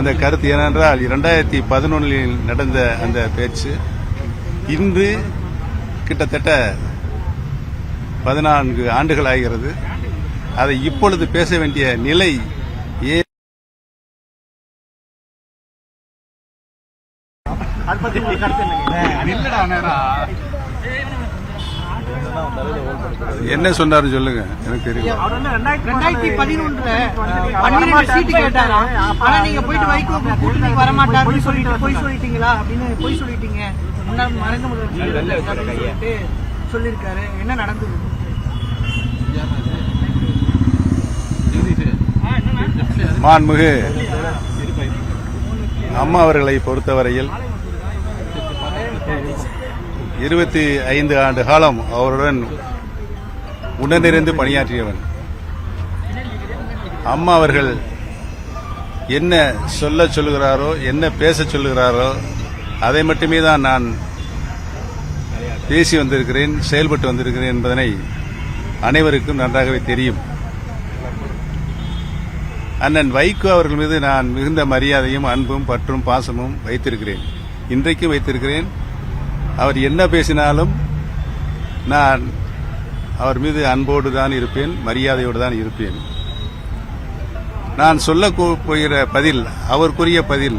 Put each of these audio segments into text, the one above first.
அந்த கருத்து. ஏனென்றால் 2011 நடந்த அந்த பேச்சு இன்று கிட்டத்தட்ட 14 ஆண்டுகள் ஆகிறது. அதை இப்பொழுது பேச வேண்டிய நிலை ஏன்? என்ன சொன்னாரு சொல்லுங்க, எனக்கு தெரியும். 2011 சீட்டு கேட்டாரா, ஆனா நீங்க போயிட்டு வைகோ கூட்டணிக்கு வரமாட்டாருன்னு சொல்லிட்டு போய் சொல்லிட்டீங்களா அப்படின்னு போய் சொல்லிட்டீங்க. மறைந்த முதலமைச்சர் சொல்லியிருக்காரு. என்ன நடந்தது? மாண்புமிகு அம்மா அவர்களை பொறுத்தவரையில் 25 ஆண்டு காலம் அவருடன் உடனிருந்து பணியாற்றியவன். அம்மா அவர்கள் என்ன சொல்லுகிறாரோ, என்ன பேச சொல்லுகிறாரோ அதை மட்டுமே தான் நான் பேசி வந்திருக்கிறேன், செயல்பட்டு வந்திருக்கிறேன் என்பதனை அனைவருக்கும் நன்றாகவே தெரியும். அண்ணன் வைகோ அவர்கள் மீது நான் மிகுந்த மரியாதையும் அன்பும் பற்றும் பாசமும் வைத்திருக்கிறேன், இன்றைக்கும் வைத்திருக்கிறேன். அவர் என்ன பேசினாலும் நான் அவர் மீது அன்போடு தான் இருப்பேன், மரியாதையோடு தான் இருப்பேன். நான் சொல்ல போகிற பதில், அவருக்குரிய பதில்,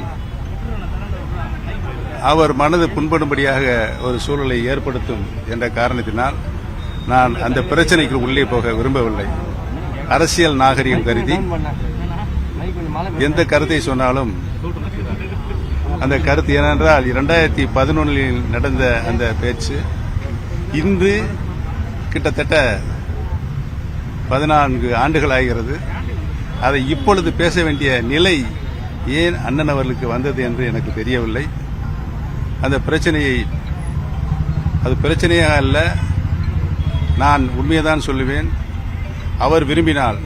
அவர் மனது புண்படும்படியாக ஒரு சூழலை ஏற்படுத்தும் என்ற காரணத்தினால் நான் அந்த பிரச்சனைக்கு உள்ளே போக விரும்பவில்லை. அரசியல் நாகரிகம் கருதி எந்த கருத்தை சொன்னாலும் அந்த கருத்து. ஏனென்றால் 2011 நடந்த அந்த பேச்சு இன்று கிட்டத்தட்ட 14 ஆண்டுகள் ஆகிறது. அதை இப்பொழுது பேச வேண்டிய நிலை ஏன் அண்ணன் அவர்களுக்கு வந்தது என்று எனக்கு தெரியவில்லை. அந்த பிரச்சனையை, அது பிரச்சனையாக அல்ல, நான் உண்மையைதான் சொல்லுவேன். அவர் விரும்பினால்,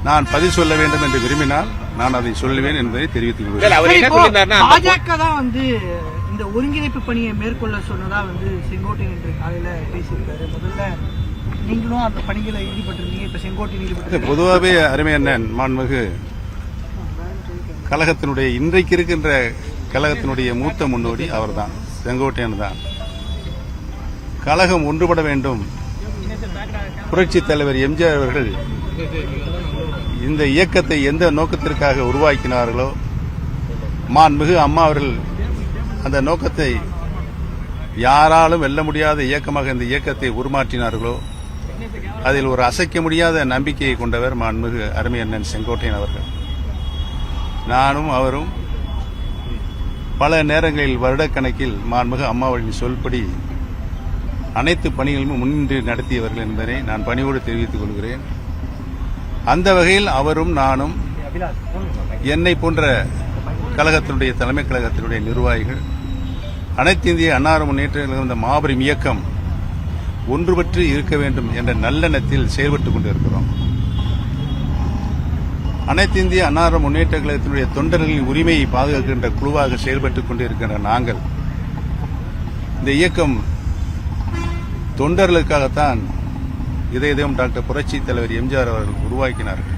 நான் பதில் சொல்ல வேண்டும் என்று விரும்பினால் நான் அதை சொல்லுவேன் என்பதை தெரிவித்துக் கொள்கிறேன். பாஜக தான் இந்த ஒருங்கிணைப்பு பணியை மேற்கொள்ள சொன்னதா செங்கோட்டையன் இன்று காலையில பேசியிருக்காரு. முதல்ல நீங்களும் அந்த பணிகளை ஈடுபட்டிருந்தீங்க, இப்ப செங்கோட்டையன் ஈடுபட்டு. பொதுவாகவே அருமை அண்ணன் மாண்புமிகு கழகத்தினுடைய, இன்றைக்கு இருக்கின்ற கழகத்தினுடைய மூத்த முன்னோடி அவர்தான், செங்கோட்டையன் தான். கழகம் ஒன்றுபட வேண்டும். புரட்சித் தலைவர் எம்ஜிஆர் அவர்கள் இந்த இயக்கத்தை எந்த நோக்கத்திற்காக உருவாக்கினார்களோ, மாண்புமிகு அம்மா அவர்கள் அந்த நோக்கத்தை யாராலும் வெல்ல முடியாத இயக்கமாக இந்த இயக்கத்தை உருமாற்றினார்களோ, அதில் ஒரு அசைக்க முடியாத நம்பிக்கையை கொண்டவர் மாண்புமிகு அருமை அண்ணன் செங்கோட்டையன் அவர்கள். நானும் அவரும் பல நேரங்களில் வருடக்கணக்கில் மாண்புமிகு அம்மாவளின் சொல்படி அனைத்து பணிகளும் முன்னின்று நடத்தியவர்கள் என்பதை நான் பணியோடு தெரிவித்துக் கொள்கிறேன். அந்த வகையில் அவரும் நானும், என்னை போன்ற கழகத்தினுடைய தலைமை கழகத்தினுடைய நிர்வாகிகள், அனைத்து இந்திய அண்ணா முன்னேற்ற கழகம் இந்த மாபெரும் இயக்கம் ஒன்றுபட்டு இருக்க வேண்டும் என்ற நல்லெண்ணத்தில் செயல்பட்டுக் கொண்டிருக்கிறோம். அனைத்து இந்திய அண்ணா முன்னேற்ற கழகத்தினுடைய தொண்டர்களின் உரிமையை பாதுகாக்கின்ற குழுவாக செயல்பட்டுக் கொண்டிருக்கின்ற நாங்கள், இந்த இயக்கம் தொண்டர்களுக்காகத்தான் இதயம் டாக்டர் புரட்சி தலைவர் எம்ஜிஆர் அவர்கள் உருவாக்கினார்கள்.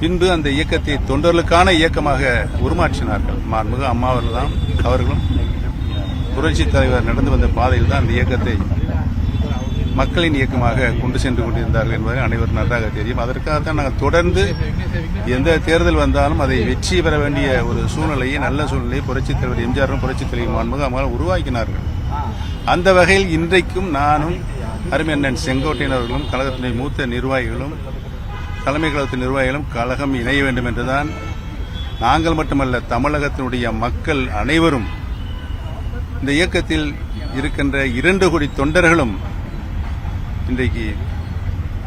பின்பு அந்த இயக்கத்தை தொண்டர்களுக்கான இயக்கமாக உருமாற்றினார்கள். மாண்புமிகு அம்மா அவர்களும் புரட்சி தலைவர் நடந்து வந்த பாதையில் தான் அந்த இயக்கத்தை மக்களின் இயக்கமாக கொண்டு சென்று கொண்டிருந்தார்கள் என்பதை அனைவரும் நன்றாக தெரியும். அதற்காகத்தான் நாங்கள் தொடர்ந்து எந்த தேர்தல் வந்தாலும் அதை வெற்றி பெற வேண்டிய ஒரு சூழ்நிலையை, நல்ல சூழ்நிலையை புரட்சி தலைவர் எம்ஜிஆரும் புரட்சி தலைவர் மாண்புமிகு அம்மா உருவாக்கினார்கள். அந்த வகையில் இன்றைக்கும் நானும் அருமை அண்ணன் செங்கோட்டையன் அவர்களும் கழகத்தினுடைய மூத்த நிர்வாகிகளும் தலைமை கழகத்தின் நிர்வாகிகளும் கழகம் இணைய வேண்டும் என்றுதான், நாங்கள் மட்டுமல்ல தமிழகத்தினுடைய மக்கள் அனைவரும், இந்த இயக்கத்தில் இருக்கின்ற 2 கோடி தொண்டர்களும் இன்றைக்கு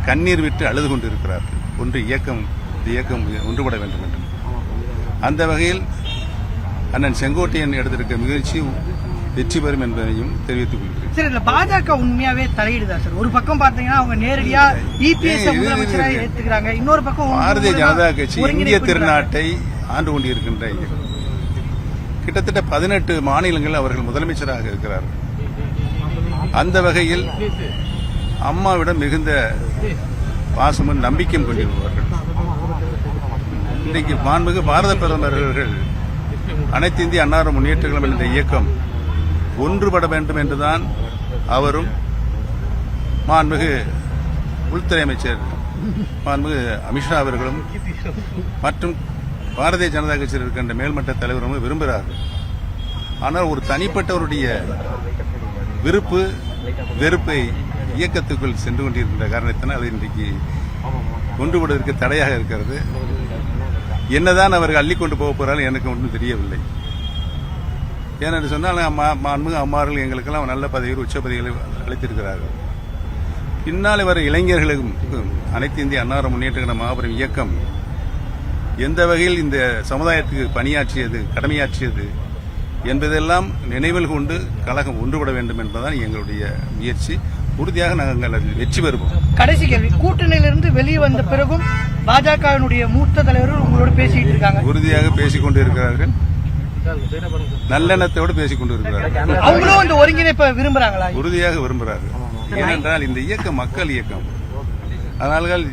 கண்ணீர் விட்டு அழுது கொண்டிருக்கிறார்கள். இந்த இயக்கம் ஒன்றுபட வேண்டும் என்று. அந்த வகையில் அண்ணன் செங்கோட்டையன் எடுத்திருக்க முயற்சி வெற்றி பெறும் என்பதையும் தெரிவித்துக் கொள்கிறேன். சார், இந்த பாஜக உண்மையாவே தலையிடுதா சார்? ஒரு பக்கம் பாத்தீங்கன்னா அவங்க நேரடியா இபிஎஸ் முதலமைச்சராக ஏத்துக்கிறாங்க, இன்னொரு பக்கம் பாரதிய ஜனதா கட்சி இந்திய திருநாட்டை ஆண்டு கொண்டிருக்கின்ற கிட்டத்தட்ட 18 மாநிலங்கள் அவர்கள் முதலமைச்சராக இருக்கிறார்கள். அந்த வகையில் அம்மாவிடம் மிகுந்த பாசமும் நம்பிக்கையும் கொண்டிருப்பவர்கள். இன்றைக்கு மாண்புமிகு பாரத பிரதமர் அவர்கள் அனைத்து இந்திய அண்ணா முன்னேற்ற கழகம் என்ற இயக்கம் ஒன்றுபட வேண்டும் என்றுதான் அவரும் மாண்புமிகு உள்துறை அமைச்சர் மாண்புமிகு அமித்ஷா அவர்களும் மற்றும் பாரதிய ஜனதா கட்சியில் இருக்கின்ற மேல்மட்ட தலைவரும் விரும்புகிறார்கள். ஆனால் ஒரு தனிப்பட்டவருடைய விருப்பு வெறுப்பை இயக்கத்துக்குள் சென்று கொண்டிருக்கின்ற காரணத்தினால் அது இன்றைக்கு ஒன்றுபடுவதற்கு தடையாக இருக்கிறது. என்னதான் அவர்கள் அள்ளி கொண்டு போக போறாலும் எனக்கு ஒன்றும் தெரியவில்லை. ஏனென்று சொன்னால் மாண்புமிகு அம்மார்கள் எங்களுக்கெல்லாம் நல்ல பதவிகள் உச்ச பதவிகளை அளித்திருக்கிறார்கள். பின்னால் வர இளைஞர்களுக்கும் அனைத்து இந்திய அண்ணா முன்னேற்ற கழக மாபெரும் இயக்கம் எந்த வகையில் இந்த சமுதாயத்துக்கு பணியாற்றியது கடமையாற்றியது என்பதெல்லாம் நினைவில் கொண்டு கழகம் ஒன்றுபட வேண்டும் என்பதுதான் எங்களுடைய முயற்சி. உறுதியாக நாங்கள் அதில் வெற்றி பெறுவோம். கடைசி கேள்வி, கூட்டணியிலிருந்து வெளியே வந்த பிறகும் பாஜகவினுடைய மூத்த தலைவர்கள் உங்களோட பேசிட்டு இருக்காங்க. உறுதியாக பேசிக் கொண்டு இருக்கிறார்கள், நல்லெண்ணத்தோடு பேசிக் கொண்டு இருக்கிறார்கள். அவங்களும் இந்த ஒருங்கிணைப்பை விரும்புறாங்களா? உறுதியாக விரும்புகிறார்கள். ஏனென்றால் இந்த இயக்கம் மக்கள் இயக்கம். அதனால்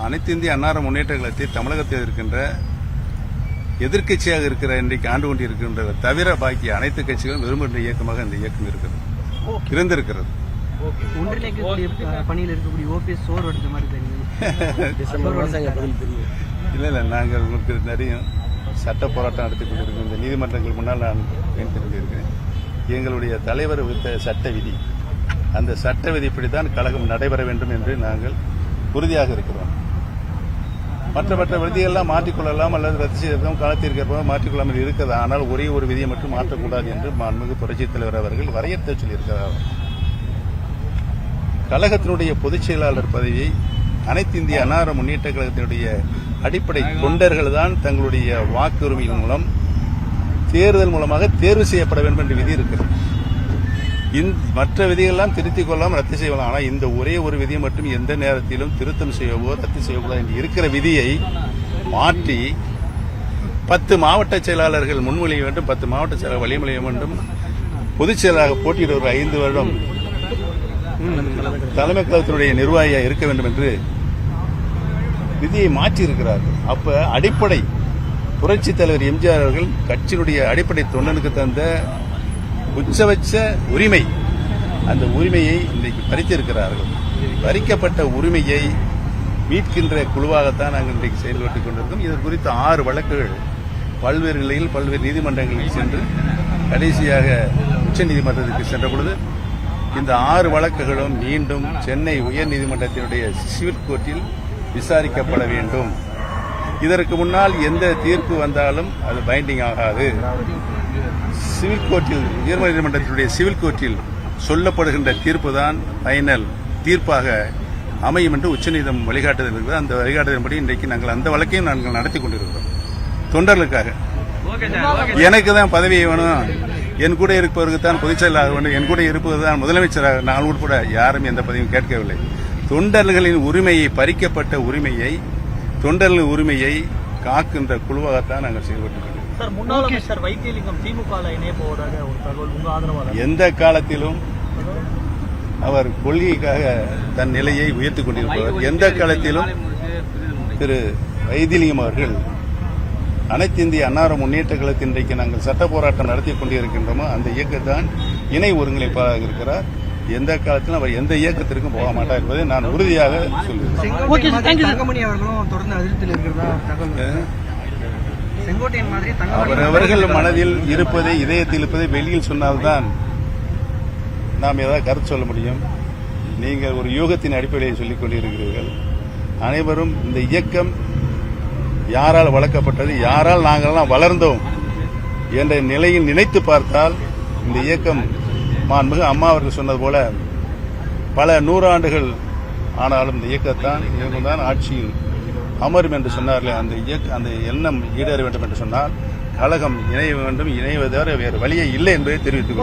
அனைத்து இந்திய அண்ணா முன்னேற்ற கழகத்தை தமிழகத்தில் இருக்கின்ற எதிர்க்கட்சியாக இருக்கிற இன்றைக்கு ஆண்டு கொண்டிருக்கின்ற தவிர பாக்கி அனைத்து கட்சிகளும் விரும்புகின்ற இயக்கமாக இந்த இயக்கம் இருந்திருக்கிறது. பணியில் இருக்கக்கூடிய ஓபிஎஸ் சோர் எடுத்த மாதிரி இல்ல நாங்கள் உங்களுக்கு தெரியும், சட்ட போராட்டம் நடத்தி கொண்டிருக்கோம். இந்த நீதிமன்றங்கள் முன்னால் நான் தெரிந்திருக்கிறேன். எங்களுடைய தலைவர் விடுத்த சட்ட விதி, அந்த சட்ட விதிப்படிதான் கழகம் நடைபெற வேண்டும் என்று நாங்கள் உறுதியாக இருக்கிறோம். மற்ற விதியெல்லாம் மாற்றிக்கொள்ளலாம் அல்லது ரத்து செய்யலாம், காலத்திற்கு மாற்றிக்கொள்ளாமல் இருக்கிறது. ஆனால் ஒரே ஒரு விதியை மட்டும் மாற்றக்கூடாது என்று மாண்புமிகு புரட்சித் தலைவர் அவர்கள் வரையறுத்து சொல்லியிருக்கிறார். கழகத்தினுடைய பொதுச் செயலாளர் பதவியை அனைத்து இந்திய அண்ணா முன்னேற்ற கழகத்தினுடைய அடிப்படை தொண்டர்கள் தான் தங்களுடைய வாக்குரிமையின் மூலம் தேர்தல் மூலமாக தேர்வு செய்யப்பட வேண்டும் என்ற விதி இருக்கிறது. மற்ற விதிகளெல்லாம் திருத்திக் கொள்ளலாம், ரத்து செய்யலாம். ஆனால் இந்த ஒரே ஒரு விதியை மட்டும் எந்த நேரத்திலும் திருத்தம் செய்யவோ ரத்து செய்யக்கூடாது என்று இருக்கிற விதியை மாற்றி 10 மாவட்ட செயலாளர்கள் முன்மொழிய வேண்டும், 10 மாவட்ட செயலாளர் வழிமொழிய வேண்டும், பொதுச் செயலாளராக போட்டியிடுவர் 5 வருடம் தலைமை கழகத்தினுடைய நிர்வாகியாக இருக்க வேண்டும் என்று விதியை மாற்றி இருக்கிறார்கள். அப்ப அடிப்படை புரட்சித் தலைவர் எம்ஜிஆர் அவர்கள் கட்சியினுடைய அடிப்படை தொண்டனுக்கு தந்த உச்சபட்ச உரிமை, அந்த உரிமையை இன்றைக்கு பறித்திருக்கிறார்கள். பறிக்கப்பட்ட உரிமையை மீட்கின்ற குழுவாகத்தான் நாங்கள் இன்றைக்கு செயல்பட்டுக் கொண்டிருக்கோம். இது குறித்து 6 வழக்குகள் பல்வேறு நிலையில் பல்வேறு நீதிமன்றங்களில் சென்று கடைசியாக உச்சநீதிமன்றத்திற்கு சென்ற பொழுது இந்த 6 வழக்குகளும் மீண்டும் சென்னை உயர்நீதிமன்றத்தினுடைய சிவில் கோர்ட்டில் விசாரிக்கப்பட வேண்டும். இதற்கு முன்னால் எந்த தீர்ப்பு வந்தாலும் அது பைண்டிங் ஆகாது. சிவில் கோர்ட்டில் உயர்நீதிமன்றத்தினுடைய சிவில் கோர்ட்டில் சொல்லப்படுகின்ற தீர்ப்பு தான் ஃபைனல் தீர்ப்பாக அமையும் என்று உச்சநீதிமன்றம் வழிகாட்டுதல் இருக்கிறது. அந்த வழிகாட்டுதலின்படி இன்றைக்கு நாங்கள் அந்த வழக்கையும் நாங்கள் நடத்தி கொண்டிருக்கிறோம். தொண்டர்களுக்காக எனக்கு தான் பதவி வேணும், என் கூட இருப்பவருக்கு தான் பொதுச் செயலாளர் வேண்டும், என் கூட இருப்பது தான் முதலமைச்சராக, நான் உட்பட யாரும் எந்த பதவியும் கேட்கவில்லை. தொண்டர்களின் உரிமையை பறிக்கப்பட்ட உரிமையை தொண்டர்களின் உரிமையை காக்கின்ற குழுவாகத்தான் நாங்கள் செயல்பட்டு முன்னாள் அமைச்சர் வைத்தியலிங்கம் திமுக இணைய போவதாக ஒரு தகவல், உங்க ஆதரவாளர் எந்த காலத்திலும் அவர் கொள்கைக்காக தன் நிலையை உயர்த்திக் கொண்டிருப்பவர். எந்த காலத்திலும் திரு வைத்தியலிங்கம் அவர்கள் அனைத்து இந்திய அண்ணா முன்னேற்ற கழகத்தின் இன்றைக்கு நாங்கள் சட்ட போராட்டம் நடத்தி கொண்டிருக்கின்றோமோ அந்த இயக்கத்தான் இணை ஒருங்கிணைப்பாளராக இருக்கிறார். எந்த காலத்திலும் அவர் எந்த இயக்கத்திற்கும் போக மாட்டார் என்பதை நான் உறுதியாக சொல்கிறேன். அவரவர்கள் மனதில் இருப்பதை இதயத்தில் இருப்பதை வெளியில் சொன்னால்தான் நாம் ஏதாவது கருத்து சொல்ல முடியும். நீங்கள் ஒரு யூகத்தின் அடிப்படையில் சொல்லிக் கொண்டிருக்கிறீர்கள். அனைவரும் இந்த இயக்கம் யாரால் வளர்க்கப்பட்டது, யாரால் நாங்கள்லாம் வளர்ந்தோம் என்ற நிலையில் நினைத்து பார்த்தால் இந்த இயக்கம் மாண்புமிகு அம்மா அவர்கள் சொன்னது போல பல 100 ஆண்டுகள் ஆனாலும் இந்த இயக்கம்தான் ஆட்சியில் அமரும் என்று சொன்னார்களே, அந்த எண்ணம் ஈடேற வேண்டும் என்று சொன்னால் கழகம் இணைய வேண்டும், இணைவதை வேறு வழியே இல்லை என்பதை தெரிவித்துக்